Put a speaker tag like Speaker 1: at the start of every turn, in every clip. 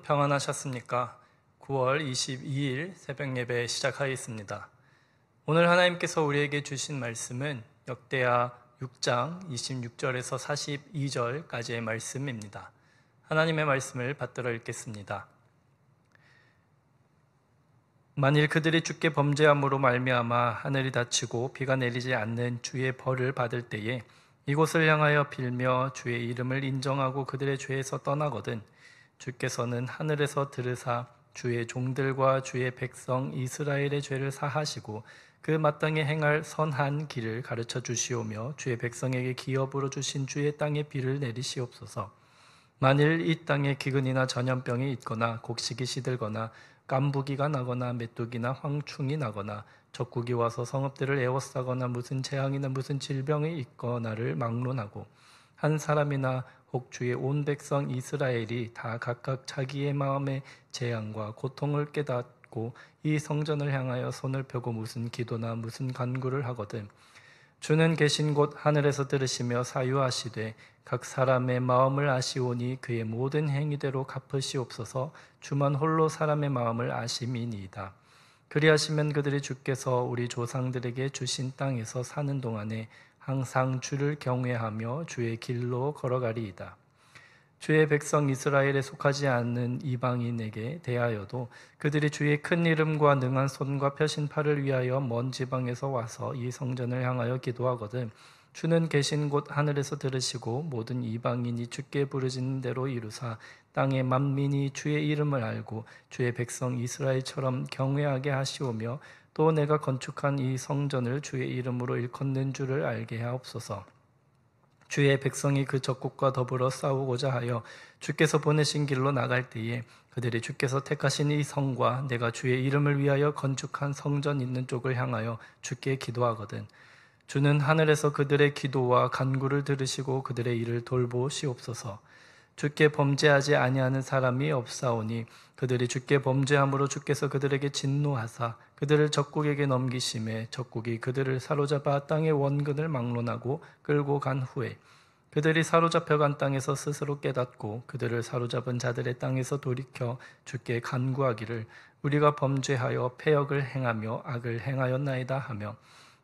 Speaker 1: 평안하셨습니까? 9월 22일 새벽 예배 시작하겠습니다. 오늘 하나님께서 우리에게 주신 말씀은 역대하 6장 26절에서 42절까지의 말씀입니다. 하나님의 말씀을 받들어 읽겠습니다. 만일 그들이 주께 범죄함으로 말미암아 하늘이 닫히고 비가 내리지 않는 주의 벌을 받을 때에 이곳을 향하여 빌며 주의 이름을 인정하고 그들의 죄에서 떠나거든 주께서는 하늘에서 들으사 주의 종들과 주의 백성 이스라엘의 죄를 사하시고 그 마땅히 행할 선한 길을 가르쳐 주시오며 주의 백성에게 기업으로 주신 주의 땅에 비를 내리시옵소서. 만일 이 땅에 기근이나 전염병이 있거나 곡식이 시들거나 깐부기가 나거나 메뚜기나 황충이 나거나 적국이 와서 성읍들을 에워싸거나 무슨 재앙이나 무슨 질병이 있거나를 막론하고 한 사람이나 혹 주의 온 백성 이스라엘이 다 각각 자기의 마음의 재앙과 고통을 깨닫고 이 성전을 향하여 손을 펴고 무슨 기도나 무슨 간구를 하거든 주는 계신 곳 하늘에서 들으시며 사유하시되 각 사람의 마음을 아시오니 그의 모든 행위대로 갚으시옵소서. 주만 홀로 사람의 마음을 아심이니이다. 그리하시면 그들이 주께서 우리 조상들에게 주신 땅에서 사는 동안에 항상 주를 경외하며 주의 길로 걸어가리이다. 주의 백성 이스라엘에 속하지 않는 이방인에게 대하여도 그들이 주의 큰 이름과 능한 손과 펴신 팔을 위하여 먼 지방에서 와서 이 성전을 향하여 기도하거든 주는 계신 곳 하늘에서 들으시고 모든 이방인이 주께 부르짖는 대로 이루사 땅의 만민이 주의 이름을 알고 주의 백성 이스라엘처럼 경외하게 하시오며 또 내가 건축한 이 성전을 주의 이름으로 일컫는 줄을 알게 하옵소서. 주의 백성이 그 적국과 더불어 싸우고자 하여 주께서 보내신 길로 나갈 때에 그들이 주께서 택하신 이 성과 내가 주의 이름을 위하여 건축한 성전 있는 쪽을 향하여 주께 기도하거든 주는 하늘에서 그들의 기도와 간구를 들으시고 그들의 일을 돌보시옵소서. 주께 범죄하지 아니하는 사람이 없사오니 그들이 주께 범죄함으로 주께서 그들에게 진노하사 그들을 적국에게 넘기심에 적국이 그들을 사로잡아 땅의 원근을 막론하고 끌고 간 후에 그들이 사로잡혀간 땅에서 스스로 깨닫고 그들을 사로잡은 자들의 땅에서 돌이켜 주께 간구하기를 우리가 범죄하여 패역을 행하며 악을 행하였나이다 하며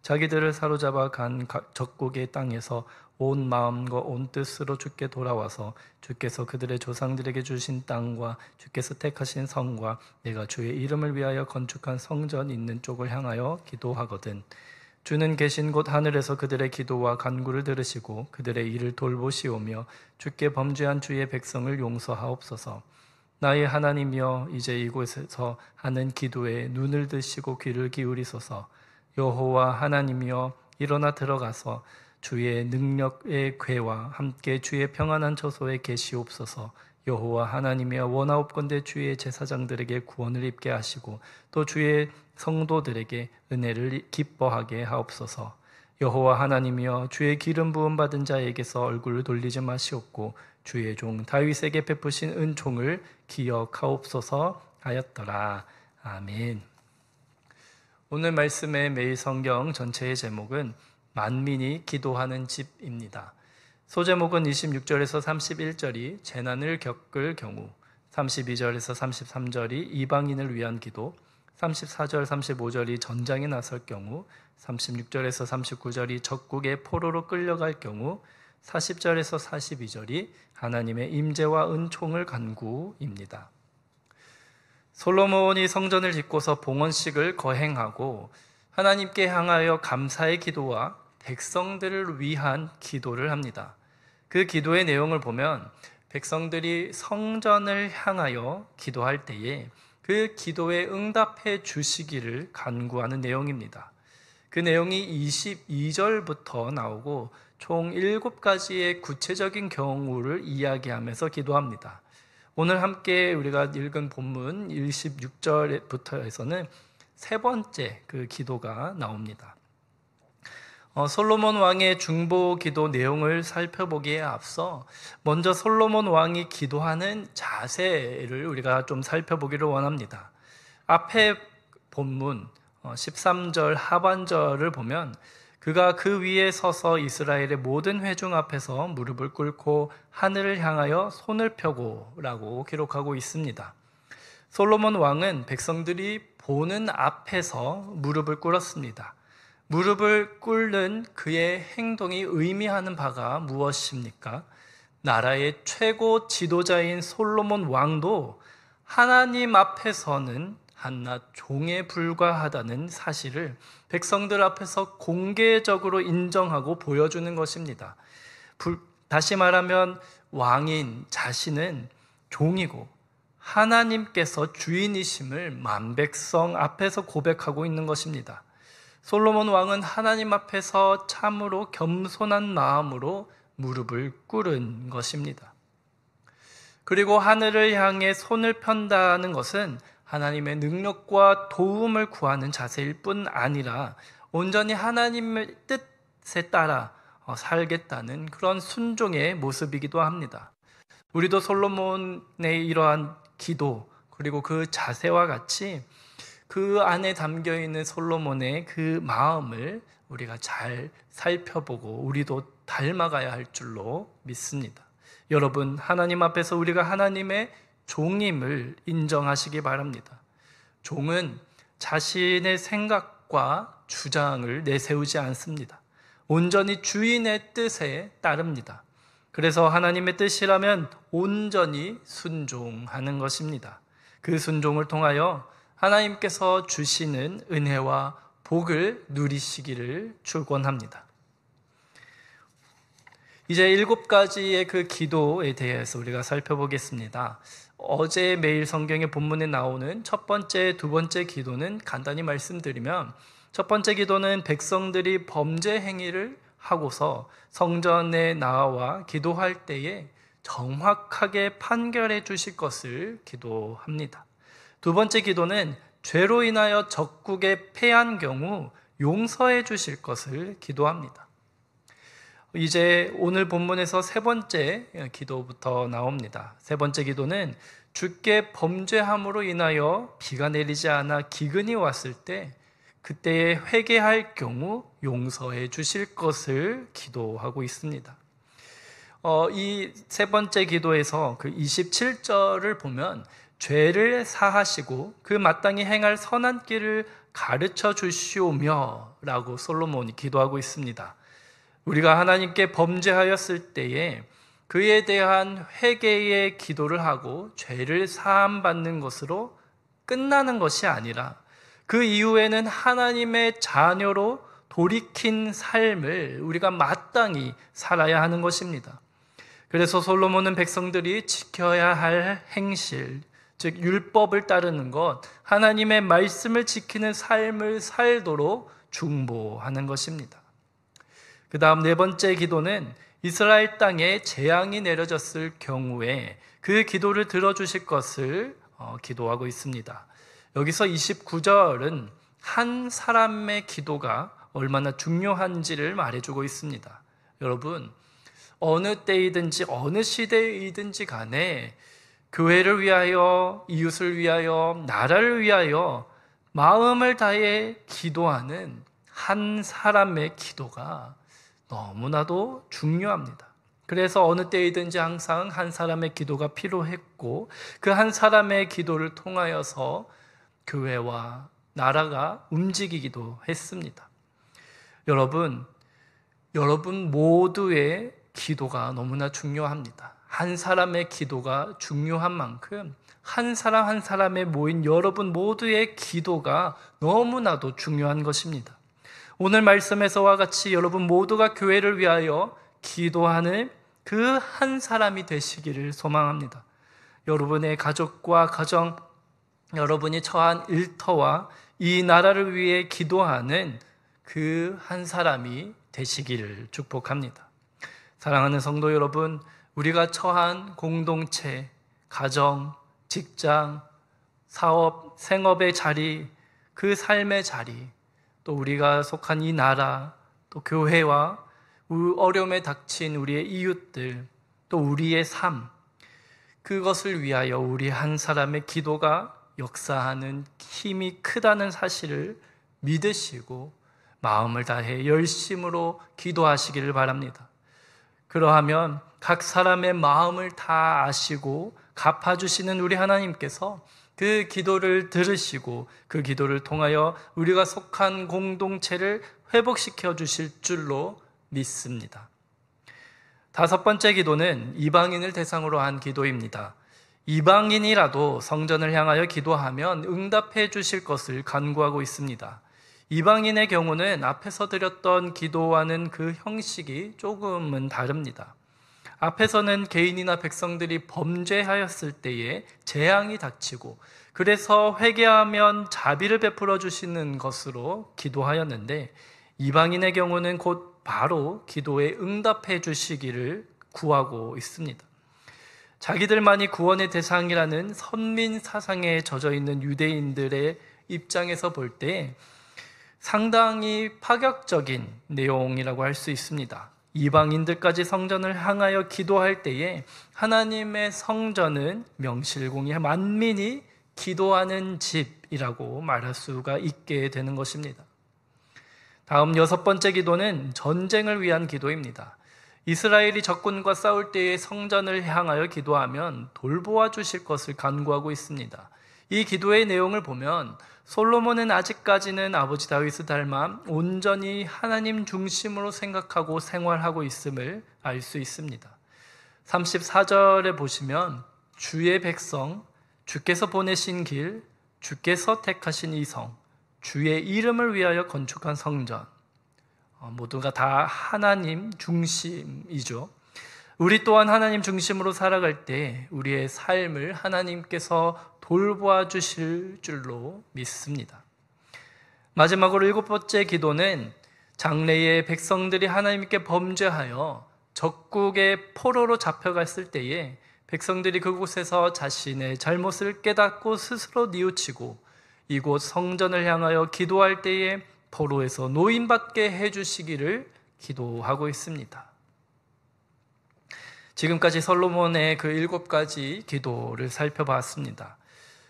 Speaker 1: 자기들을 사로잡아 간 적국의 땅에서 온 마음과 온 뜻으로 주께 돌아와서 주께서 그들의 조상들에게 주신 땅과 주께서 택하신 성과 내가 주의 이름을 위하여 건축한 성전 있는 쪽을 향하여 기도하거든 주는 계신 곳 하늘에서 그들의 기도와 간구를 들으시고 그들의 일을 돌보시오며 주께 범죄한 주의 백성을 용서하옵소서. 나의 하나님이여 이제 이곳에서 하는 기도에 눈을 드시고 귀를 기울이소서. 여호와 하나님이여 일어나 들어가서 주의 능력의 궤와 함께 주의 평안한 처소에 계시옵소서. 여호와 하나님이여 원하옵건대 주의 제사장들에게 구원을 입게 하시고 또 주의 성도들에게 은혜를 기뻐하게 하옵소서. 여호와 하나님이여 주의 기름 부음 받은 자에게서 얼굴을 돌리지 마시옵고 주의 종 다윗에게 베푸신 은총을 기억하옵소서 하였더라. 아멘. 오늘 말씀의 매일 성경 전체의 제목은 만민이 기도하는 집입니다. 소제목은 26절에서 31절이 재난을 겪을 경우, 32절에서 33절이 이방인을 위한 기도, 34절, 35절이 전장에 나설 경우, 36절에서 39절이 적국의 포로로 끌려갈 경우, 40절에서 42절이 하나님의 임재와 은총을 간구입니다. 솔로몬이 성전을 짓고서 봉헌식을 거행하고 하나님께 향하여 감사의 기도와 백성들을 위한 기도를 합니다. 그 기도의 내용을 보면 백성들이 성전을 향하여 기도할 때에 그 기도에 응답해 주시기를 간구하는 내용입니다. 그 내용이 22절부터 나오고 총 7가지의 구체적인 경우를 이야기하면서 기도합니다. 오늘 함께 우리가 읽은 본문 26절부터 해서는 세 번째 그 기도가 나옵니다. 솔로몬 왕의 중보 기도 내용을 살펴보기에 앞서 먼저 솔로몬 왕이 기도하는 자세를 우리가 좀 살펴보기를 원합니다. 앞에 본문 13절 하반절을 보면 그가 그 위에 서서 이스라엘의 모든 회중 앞에서 무릎을 꿇고 하늘을 향하여 손을 펴고 라고 기록하고 있습니다. 솔로몬 왕은 백성들이 보는 앞에서 무릎을 꿇었습니다. 무릎을 꿇는 그의 행동이 의미하는 바가 무엇입니까? 나라의 최고 지도자인 솔로몬 왕도 하나님 앞에서는 한낱 종에 불과하다는 사실을 백성들 앞에서 공개적으로 인정하고 보여주는 것입니다. 다시 말하면 왕인 자신은 종이고 하나님께서 주인이심을 만백성 앞에서 고백하고 있는 것입니다. 솔로몬 왕은 하나님 앞에서 참으로 겸손한 마음으로 무릎을 꿇은 것입니다. 그리고 하늘을 향해 손을 편다는 것은 하나님의 능력과 도움을 구하는 자세일 뿐 아니라 온전히 하나님의 뜻에 따라 살겠다는 그런 순종의 모습이기도 합니다. 우리도 솔로몬의 이러한 기도 그리고 그 자세와 같이 그 안에 담겨있는 솔로몬의 그 마음을 우리가 잘 살펴보고 우리도 닮아가야 할 줄로 믿습니다. 여러분, 하나님 앞에서 우리가 하나님의 종임을 인정하시기 바랍니다. 종은 자신의 생각과 주장을 내세우지 않습니다. 온전히 주인의 뜻에 따릅니다. 그래서 하나님의 뜻이라면 온전히 순종하는 것입니다. 그 순종을 통하여 하나님께서 주시는 은혜와 복을 누리시기를 축원합니다. 이제 7가지의 그 기도에 대해서 우리가 살펴보겠습니다. 어제 매일 성경의 본문에 나오는 첫 번째, 두 번째 기도는 간단히 말씀드리면, 첫 번째 기도는 백성들이 범죄 행위를 하고서 성전에 나와 기도할 때에 정확하게 판결해 주실 것을 기도합니다. 두 번째 기도는 죄로 인하여 적국에 패한 경우 용서해 주실 것을 기도합니다. 이제 오늘 본문에서 세 번째 기도부터 나옵니다. 세 번째 기도는 주께 범죄함으로 인하여 비가 내리지 않아 기근이 왔을 때 그때에 회개할 경우 용서해 주실 것을 기도하고 있습니다. 이 세 번째 기도에서 그 27절을 보면 죄를 사하시고 그 마땅히 행할 선한 길을 가르쳐 주시오며 라고 솔로몬이 기도하고 있습니다. 우리가 하나님께 범죄하였을 때에 그에 대한 회개의 기도를 하고 죄를 사함받는 것으로 끝나는 것이 아니라 그 이후에는 하나님의 자녀로 돌이킨 삶을 우리가 마땅히 살아야 하는 것입니다. 그래서 솔로몬은 백성들이 지켜야 할 행실, 즉 율법을 따르는 것, 하나님의 말씀을 지키는 삶을 살도록 중보하는 것입니다. 그 다음 네 번째 기도는 이스라엘 땅에 재앙이 내려졌을 경우에 그 기도를 들어주실 것을 기도하고 있습니다. 여기서 29절은 한 사람의 기도가 얼마나 중요한지를 말해주고 있습니다. 여러분, 어느 때이든지 어느 시대이든지 간에 교회를 위하여, 이웃을 위하여, 나라를 위하여 마음을 다해 기도하는 한 사람의 기도가 너무나도 중요합니다. 그래서 어느 때이든지 항상 한 사람의 기도가 필요했고 그 한 사람의 기도를 통하여서 교회와 나라가 움직이기도 했습니다. 여러분 모두의 기도가 너무나 중요합니다. 한 사람의 기도가 중요한 만큼 한 사람 한 사람에 모인 여러분 모두의 기도가 너무나도 중요한 것입니다. 오늘 말씀에서와 같이 여러분 모두가 교회를 위하여 기도하는 그 한 사람이 되시기를 소망합니다. 여러분의 가족과 가정, 여러분이 처한 일터와 이 나라를 위해 기도하는 그 한 사람이 되시기를 축복합니다. 사랑하는 성도 여러분, 우리가 처한 공동체, 가정, 직장, 사업, 생업의 자리, 그 삶의 자리, 또 우리가 속한 이 나라, 또 교회와 어려움에 닥친 우리의 이웃들, 또 우리의 삶, 그것을 위하여 우리 한 사람의 기도가 역사하는 힘이 크다는 사실을 믿으시고 마음을 다해 열심으로 기도하시기를 바랍니다. 그러하면 각 사람의 마음을 다 아시고 갚아주시는 우리 하나님께서 그 기도를 들으시고 그 기도를 통하여 우리가 속한 공동체를 회복시켜 주실 줄로 믿습니다. 다섯 번째 기도는 이방인을 대상으로 한 기도입니다. 이방인이라도 성전을 향하여 기도하면 응답해 주실 것을 간구하고 있습니다. 이방인의 경우는 앞에서 드렸던 기도와는 그 형식이 조금은 다릅니다. 앞에서는 개인이나 백성들이 범죄하였을 때에 재앙이 닥치고 그래서 회개하면 자비를 베풀어 주시는 것으로 기도하였는데, 이방인의 경우는 곧 바로 기도에 응답해 주시기를 구하고 있습니다. 자기들만이 구원의 대상이라는 선민 사상에 젖어 있는 유대인들의 입장에서 볼 때 상당히 파격적인 내용이라고 할 수 있습니다. 이방인들까지 성전을 향하여 기도할 때에 하나님의 성전은 명실공히 만민이 기도하는 집이라고 말할 수가 있게 되는 것입니다. 다음 여섯 번째 기도는 전쟁을 위한 기도입니다. 이스라엘이 적군과 싸울 때에 성전을 향하여 기도하면 돌보아 주실 것을 간구하고 있습니다. 이 기도의 내용을 보면 솔로몬은 아직까지는 아버지 다윗을 닮아 온전히 하나님 중심으로 생각하고 생활하고 있음을 알 수 있습니다. 34절에 보시면 주의 백성, 주께서 보내신 길, 주께서 택하신 이 성, 주의 이름을 위하여 건축한 성전, 모두가 다 하나님 중심이죠. 우리 또한 하나님 중심으로 살아갈 때 우리의 삶을 하나님께서 돌보아 주실 줄로 믿습니다. 마지막으로 일곱 번째 기도는 장래에 백성들이 하나님께 범죄하여 적국의 포로로 잡혀갔을 때에 백성들이 그곳에서 자신의 잘못을 깨닫고 스스로 뉘우치고 이곳 성전을 향하여 기도할 때에 포로에서 노인받게 해주시기를 기도하고 있습니다. 지금까지 솔로몬의 그 7가지 기도를 살펴봤습니다.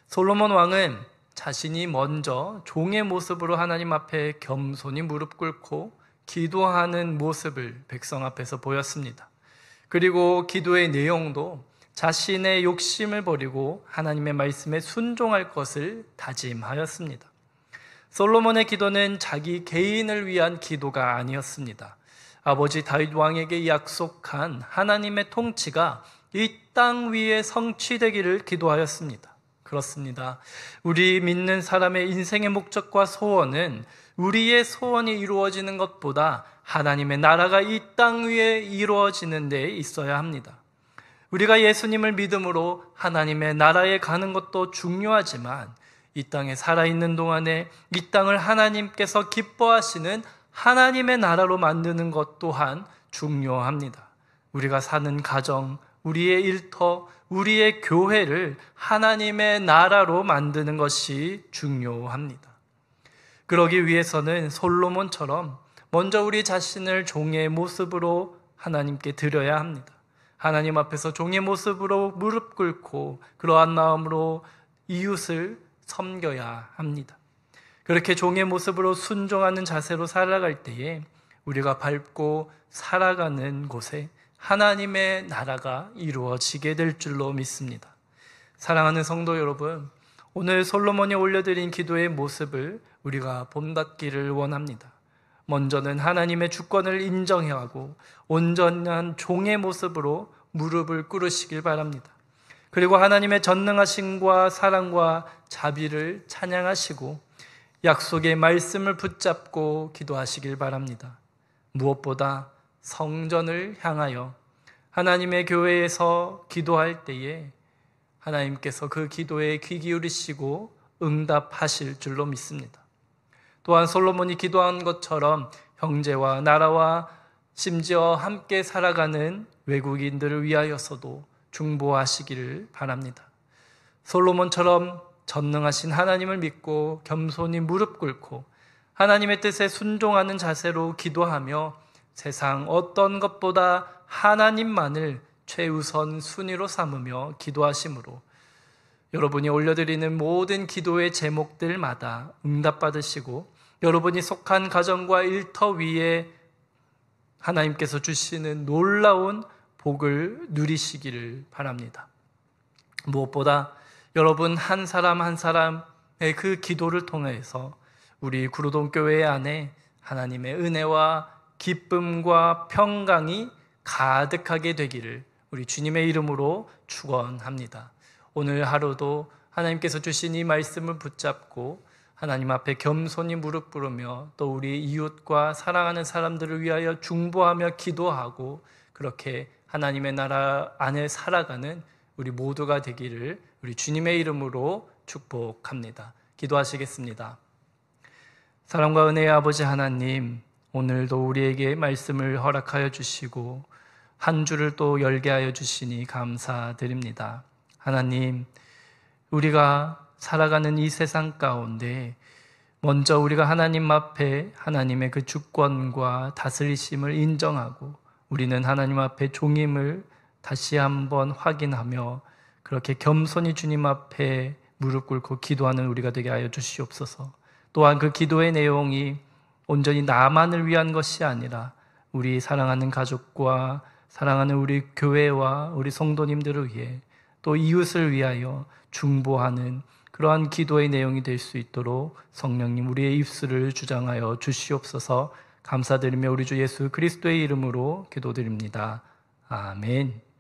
Speaker 1: 솔로몬 왕은 자신이 먼저 종의 모습으로 하나님 앞에 겸손히 무릎 꿇고 기도하는 모습을 백성 앞에서 보였습니다. 그리고 기도의 내용도 자신의 욕심을 버리고 하나님의 말씀에 순종할 것을 다짐하였습니다. 솔로몬의 기도는 자기 개인을 위한 기도가 아니었습니다. 아버지 다윗 왕에게 약속한 하나님의 통치가 이 땅 위에 성취되기를 기도하였습니다. 그렇습니다. 우리 믿는 사람의 인생의 목적과 소원은 우리의 소원이 이루어지는 것보다 하나님의 나라가 이 땅 위에 이루어지는 데 있어야 합니다. 우리가 예수님을 믿음으로 하나님의 나라에 가는 것도 중요하지만 이 땅에 살아있는 동안에 이 땅을 하나님께서 기뻐하시는 하나님의 나라로 만드는 것 또한 중요합니다. 우리가 사는 가정, 우리의 일터, 우리의 교회를 하나님의 나라로 만드는 것이 중요합니다. 그러기 위해서는 솔로몬처럼 먼저 우리 자신을 종의 모습으로 하나님께 드려야 합니다. 하나님 앞에서 종의 모습으로 무릎 꿇고 그러한 마음으로 이웃을 섬겨야 합니다. 그렇게 종의 모습으로 순종하는 자세로 살아갈 때에 우리가 밟고 살아가는 곳에 하나님의 나라가 이루어지게 될 줄로 믿습니다. 사랑하는 성도 여러분, 오늘 솔로몬이 올려드린 기도의 모습을 우리가 본받기를 원합니다. 먼저는 하나님의 주권을 인정하고 온전한 종의 모습으로 무릎을 꿇으시길 바랍니다. 그리고 하나님의 전능하심과 사랑과 자비를 찬양하시고 약속의 말씀을 붙잡고 기도하시길 바랍니다. 무엇보다 성전을 향하여 하나님의 교회에서 기도할 때에 하나님께서 그 기도에 귀 기울이시고 응답하실 줄로 믿습니다. 또한 솔로몬이 기도한 것처럼 형제와 나라와 심지어 함께 살아가는 외국인들을 위하여서도 중보하시기를 바랍니다. 솔로몬처럼 전능하신 하나님을 믿고 겸손히 무릎 꿇고 하나님의 뜻에 순종하는 자세로 기도하며 세상 어떤 것보다 하나님만을 최우선 순위로 삼으며 기도하심으로 여러분이 올려드리는 모든 기도의 제목들마다 응답받으시고 여러분이 속한 가정과 일터 위에 하나님께서 주시는 놀라운 복을 누리시기를 바랍니다. 무엇보다 여러분 한 사람 한 사람의 그 기도를 통해서 우리 구로동 교회 안에 하나님의 은혜와 기쁨과 평강이 가득하게 되기를 우리 주님의 이름으로 축원합니다. 오늘 하루도 하나님께서 주신 이 말씀을 붙잡고 하나님 앞에 겸손히 무릎 꿇으며 또 우리 이웃과 사랑하는 사람들을 위하여 중보하며 기도하고 그렇게 하나님의 나라 안에 살아가는 우리 모두가 되기를 우리 주님의 이름으로 축복합니다. 기도하시겠습니다. 사랑과 은혜의 아버지 하나님, 오늘도 우리에게 말씀을 허락하여 주시고 한 주를 또 열게 하여 주시니 감사드립니다. 하나님, 우리가 살아가는 이 세상 가운데 먼저 우리가 하나님 앞에 하나님의 그 주권과 다스리심을 인정하고 우리는 하나님 앞에 종임을 다시 한번 확인하며 그렇게 겸손히 주님 앞에 무릎 꿇고 기도하는 우리가 되게 하여 주시옵소서. 또한 그 기도의 내용이 온전히 나만을 위한 것이 아니라 우리 사랑하는 가족과 사랑하는 우리 교회와 우리 성도님들을 위해 또 이웃을 위하여 중보하는 그러한 기도의 내용이 될 수 있도록 성령님 우리의 입술을 주장하여 주시옵소서. 감사드리며 우리 주 예수 그리스도의 이름으로 기도드립니다. 아멘.